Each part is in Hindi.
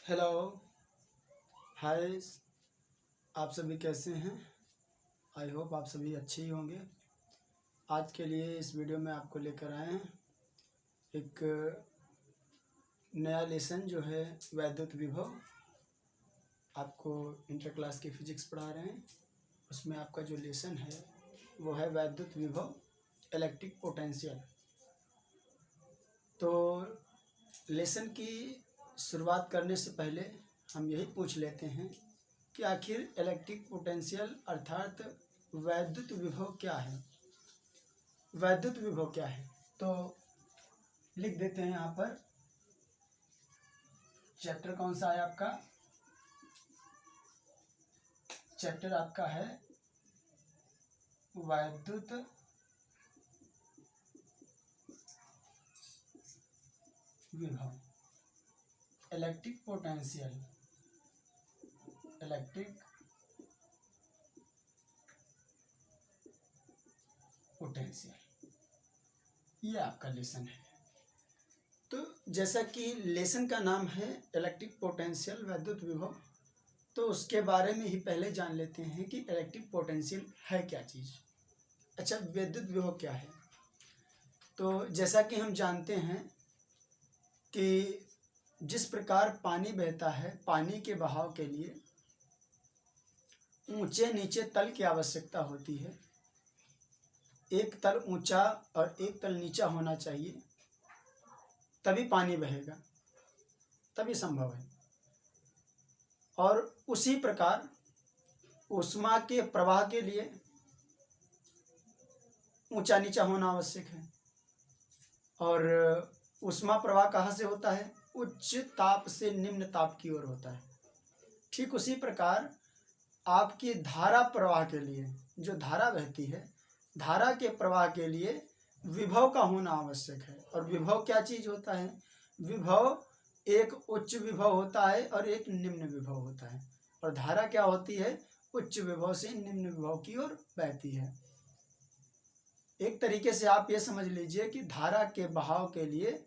हेलो, हाय। आप सभी कैसे हैं? आई होप आप सभी अच्छे ही होंगे। आज के लिए इस वीडियो में आपको लेकर आए हैं एक नया लेसन जो है वैद्युत विभव। आपको इंटर क्लास की फिजिक्स पढ़ा रहे हैं। उसमें आपका जो लेसन है वो है वैद्युत विभव, इलेक्ट्रिक पोटेंशियल। तो लेसन की शुरुआत करने से पहले हम यही पूछ लेते हैं कि आखिर इलेक्ट्रिक पोटेंशियल अर्थात वैद्युत विभव क्या है। वैद्युत विभव क्या है तो लिख देते हैं यहाँ पर। चैप्टर कौन सा है आपका? चैप्टर आपका है वैद्युत विभव, इलेक्ट्रिक पोटेंशियल। इलेक्ट्रिक पोटेंशियल, ये आपका लेसन है। तो जैसा कि लेसन का नाम है इलेक्ट्रिक पोटेंशियल वैद्युत विभव, तो उसके बारे में ही पहले जान लेते हैं कि इलेक्ट्रिक पोटेंशियल है क्या चीज़। अच्छा, विद्युत विभव क्या है? तो जैसा कि हम जानते हैं कि जिस प्रकार पानी बहता है, पानी के बहाव के लिए ऊंचे नीचे तल की आवश्यकता होती है। एक तल ऊंचा और एक तल नीचा होना चाहिए, तभी पानी बहेगा, तभी संभव है। और उसी प्रकार ऊष्मा के प्रवाह के लिए ऊंचा नीचा होना आवश्यक है। और ऊष्मा प्रवाह कहाँ से होता है? उच्च ताप से निम्न ताप की ओर होता है। ठीक उसी प्रकार आपकी धारा प्रवाह के लिए, जो धारा बहती है, धारा के प्रवाह के लिए विभव का होना आवश्यक है। और विभव क्या चीज होता है? विभव एक उच्च विभव होता है और एक निम्न विभव होता है। और धारा क्या होती है? उच्च विभव से निम्न विभव की ओर बहती है। एक तरीके से आप ये समझ लीजिए कि धारा के बहाव के लिए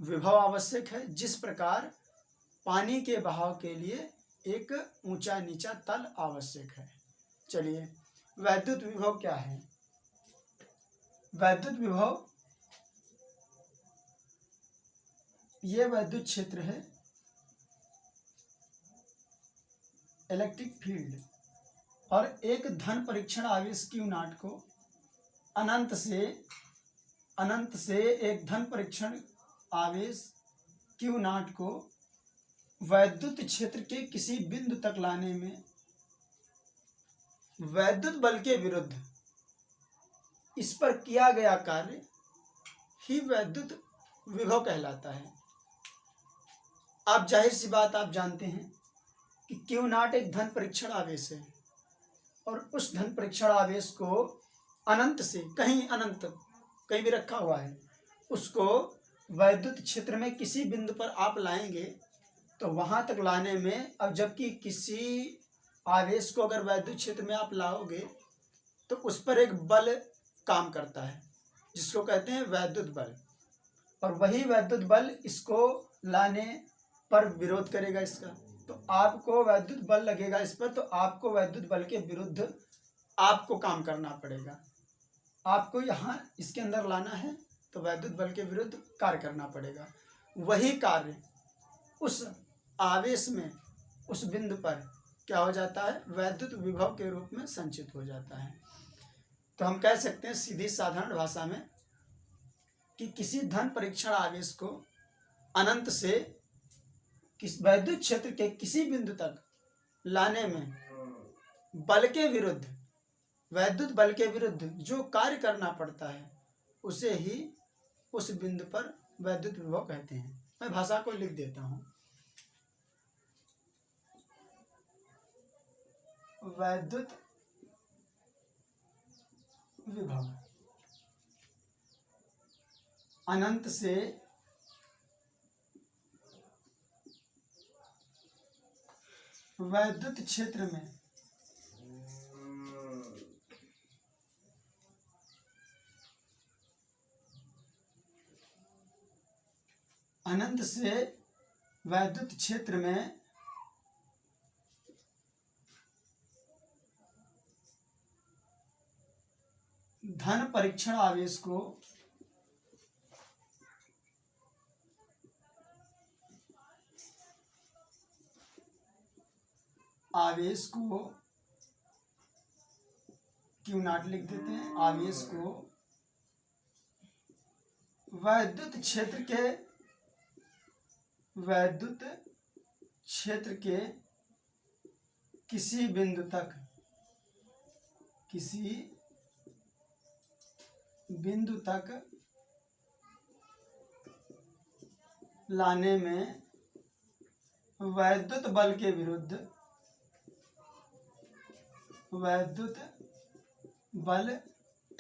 विभव आवश्यक है, जिस प्रकार पानी के बहाव के लिए एक ऊंचा नीचा तल आवश्यक है। चलिए, वैद्युत विभव क्या है? वैद्युत विभव ये वैद्युत क्षेत्र है, इलेक्ट्रिक फील्ड, और एक धन परीक्षण आवेश Q नॉट को अनंत से एक धन परीक्षण आवेश Q नॉट को वैद्युत क्षेत्र के किसी बिंदु तक लाने में वैद्युत बल के विरुद्ध इस पर किया गया कार्य ही वैद्युत विभव कहलाता है। आप जाहिर सी बात आप जानते हैं कि Q नॉट एक धन परीक्षण आवेश है, और उस धन परीक्षण आवेश को अनंत से अनंत कहीं भी रखा हुआ है, उसको वैद्युत क्षेत्र में किसी बिंदु पर आप लाएंगे तो वहां तक लाने में, अब जबकि किसी आवेश को अगर वैद्युत क्षेत्र में आप लाओगे तो उस पर एक बल काम करता है जिसको कहते हैं वैद्युत बल, और वही वैद्युत बल इसको लाने पर विरोध करेगा इसका। तो आपको वैद्युत बल लगेगा इस पर, तो आपको वैद्युत बल के विरुद्ध आपको काम करना पड़ेगा। आपको यहाँ इसके अंदर लाना है तो वैद्युत बल के विरुद्ध कार्य करना पड़ेगा। वही कार्य उस आवेश में, उस बिंदु पर क्या हो जाता है? वैद्युत विभव के रूप में संचित हो जाता है। तो हम कह सकते हैं सीधी साधारण भाषा में कि किसी धन परीक्षण आवेश को अनंत से किस वैद्युत क्षेत्र के किसी बिंदु तक लाने में बल के विरुद्ध, वैद्युत बल के विरुद्ध जो कार्य करना पड़ता है उसे ही उस बिंदु पर वैद्युत विभव कहते हैं। मैं भाषा को लिख देता हूं। वैद्युत विभव अनंत से वैद्युत क्षेत्र में अनंत से वैद्युत क्षेत्र में धन परीक्षण आवेश को Q नॉट लिख देते हैं। आवेश को वैद्युत क्षेत्र के किसी बिंदु तक लाने में वैद्युत बल के विरुद्ध वैद्युत बल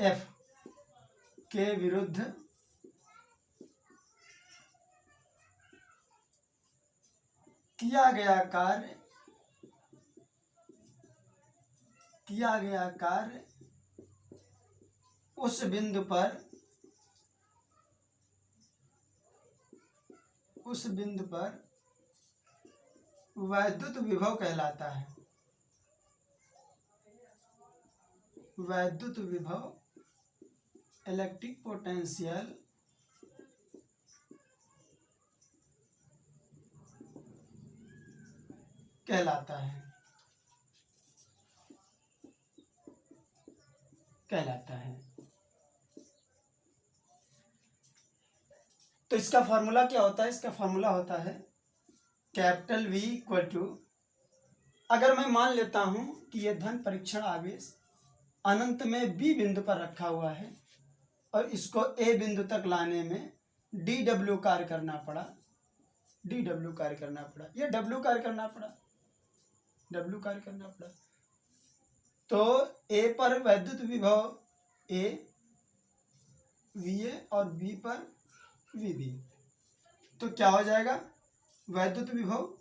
F के विरुद्ध किया गया कार्य उस बिंदु पर वैद्युत विभव कहलाता है। वैद्युत विभव इलेक्ट्रिक पोटेंशियल कहलाता है। तो इसका फॉर्मूला क्या होता है? इसका फॉर्मूला होता है कैपिटल V इक्वल टू, अगर मैं मान लेता हूं कि यह धन परीक्षण आवेश अनंत में B बिंदु पर रखा हुआ है और इसको A बिंदु तक लाने में dW कार्य करना पड़ा, या W कार्य करना पड़ा, तो A पर वैद्युत विभव A VA और B पर VB, तो क्या हो जाएगा? वैद्युत विभव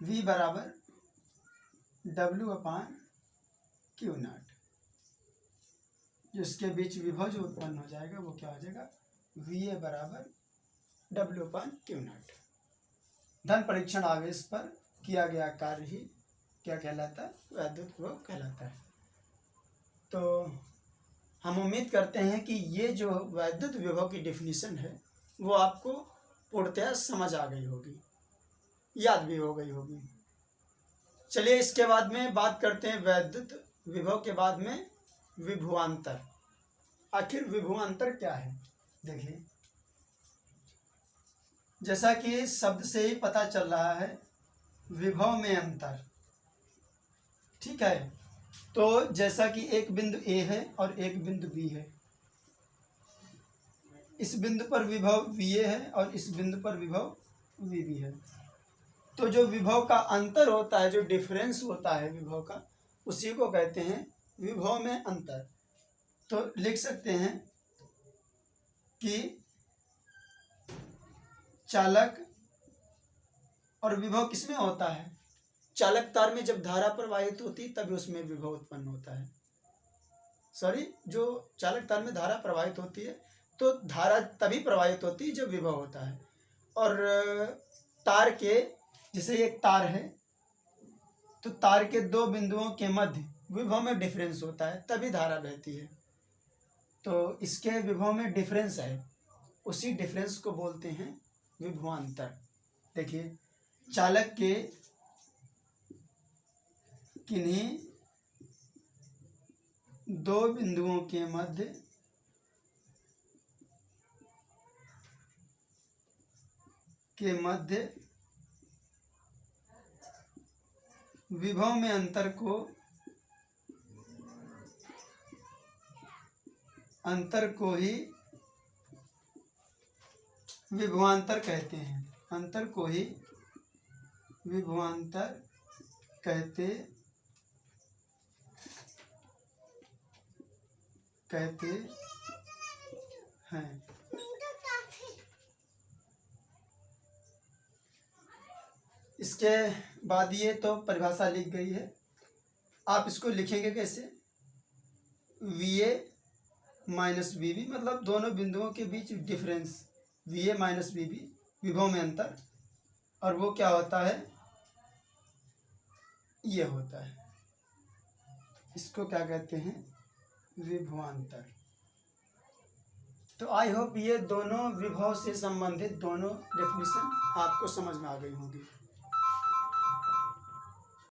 V बराबर W/Q नॉट, जिसके बीच विभव जो उत्पन्न हो जाएगा वो क्या हो जाएगा? VA बराबर W/Q नॉट। धन परीक्षण आवेश पर किया गया कार्य ही क्या कहलाता है? वैद्युत विभव कहलाता है। तो हम उम्मीद करते हैं कि ये जो वैद्युत विभव की डेफिनेशन है वो आपको पूर्णतः समझ आ गई होगी, याद भी हो गई होगी। चलिए इसके बाद में बात करते हैं वैद्युत विभव के बाद में विभवांतर। आखिर विभवांतर क्या है? देखिए, जैसा कि शब्द से ही पता चल रहा है, विभव में अंतर, ठीक है। तो जैसा कि एक बिंदु A है और एक बिंदु B है, इस बिंदु पर विभव VA है और इस बिंदु पर विभव VB है, तो जो विभव का अंतर होता है, जो डिफरेंस होता है विभव का, उसी को कहते हैं विभव में अंतर। तो लिख सकते हैं कि चालक और विभव किसमें होता है? चालक तार में जब धारा प्रवाहित होती तभी उसमें विभव उत्पन्न होता है। जो चालक तार में धारा प्रवाहित होती है तो धारा तभी प्रवाहित होती है जब विभव होता है। और तार के, जैसे एक तार है तो तार के दो बिंदुओं के मध्य विभव में डिफरेंस होता है तभी धारा बहती है। तो इसके विभव में डिफरेंस है, उसी डिफरेंस को बोलते हैं विभवांतर। देखिए, चालक के किन्हीं दो बिंदुओं के मध्य विभव में अंतर को ही विभवांतर कहते हैं। अंतर को ही विभवांतर कहते हैं। इसके बाद ये तो परिभाषा लिख गई है, आप इसको लिखेंगे कैसे? V A minus V B, मतलब दोनों बिंदुओं के बीच difference, V A minus V B, विभव में अंतर, और वो क्या होता है, ये होता है, इसको क्या कहते हैं, विभवांतर। तो आई होप ये दोनों विभव से संबंधित दोनों डेफिनेशन आपको समझ में आ गई होंगी।